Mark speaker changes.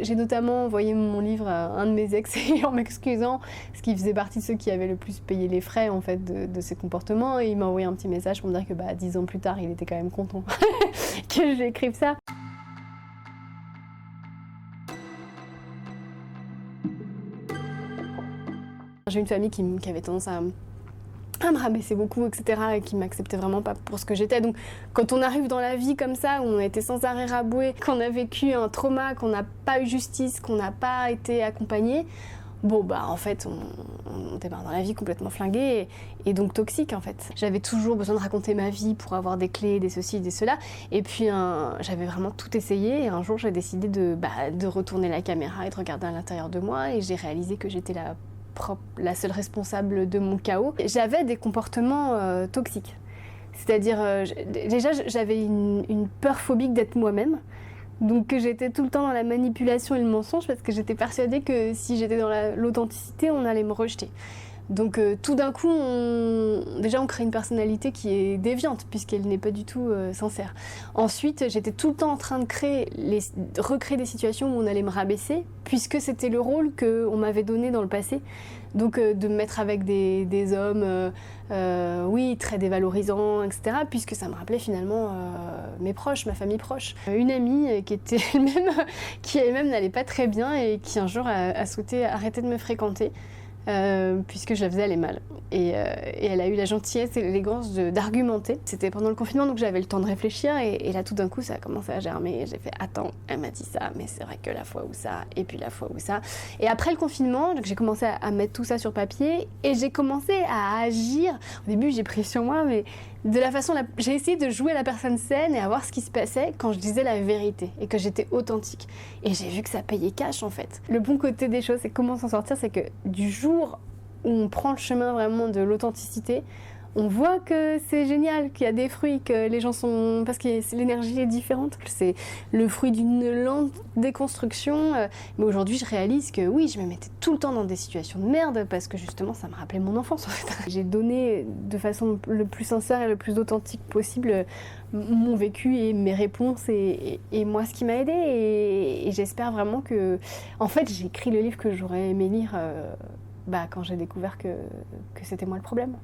Speaker 1: J'ai notamment envoyé mon livre à un de mes ex en m'excusant, parce qu'il faisait partie de ceux qui avaient le plus payé les frais en fait de ses comportements. Et il m'a envoyé un petit message pour me dire que 10 ans plus tard, il était quand même content que j'écrive ça. J'ai une famille qui avait tendance à me rabaisser beaucoup, etc. et qui m'acceptait vraiment pas pour ce que j'étais. Donc quand on arrive dans la vie comme ça, où on a été sans arrêt raboué, qu'on a vécu un trauma, qu'on n'a pas eu justice, qu'on n'a pas été accompagné, en fait on démarre dans la vie complètement flingué et donc toxique en fait. J'avais toujours besoin de raconter ma vie pour avoir des clés, des ceci, des cela, et puis j'avais vraiment tout essayé et un jour j'ai décidé de retourner la caméra et de regarder à l'intérieur de moi et j'ai réalisé que j'étais la seule responsable de mon chaos. J'avais des comportements toxiques. C'est-à-dire, déjà j'avais une peur phobique d'être moi-même. Donc j'étais tout le temps dans la manipulation et le mensonge parce que j'étais persuadée que si j'étais dans l'authenticité, on allait me rejeter. Donc tout d'un coup, déjà on crée une personnalité qui est déviante puisqu'elle n'est pas du tout sincère. Ensuite, j'étais tout le temps en train de recréer des situations où on allait me rabaisser puisque c'était le rôle qu'on m'avait donné dans le passé. Donc de me mettre avec des hommes, très dévalorisants, etc. Puisque ça me rappelait finalement mes proches, ma famille proche. Une amie qui était elle-même n'allait pas très bien et qui un jour a souhaité arrêter de me fréquenter. Puisque je la faisais aller mal. Et elle a eu la gentillesse et l'élégance d'argumenter. C'était pendant le confinement, donc j'avais le temps de réfléchir, et là tout d'un coup ça a commencé à germer. J'ai fait attends, elle m'a dit ça, mais c'est vrai que la fois où ça, et puis la fois où ça. Et après le confinement, donc j'ai commencé à mettre tout ça sur papier, et j'ai commencé à agir. Au début j'ai pris sur moi, mais de la façon j'ai essayé de jouer la personne saine et à voir ce qui se passait quand je disais la vérité et que j'étais authentique. Et j'ai vu que ça payait cash en fait. Le bon côté des choses, c'est comment s'en sortir, c'est que du jour où on prend le chemin vraiment de l'authenticité, on voit que c'est génial, qu'il y a des fruits, que les gens sont... parce que l'énergie est différente. C'est le fruit d'une lente déconstruction. Mais aujourd'hui, je réalise que oui, je me mettais tout le temps dans des situations de merde parce que justement, ça me rappelait mon enfance en fait. J'ai donné de façon le plus sincère et le plus authentique possible mon vécu et mes réponses et moi ce qui m'a aidée. Et j'espère vraiment que... En fait, j'ai écrit le livre que j'aurais aimé lire quand j'ai découvert que c'était moi le problème.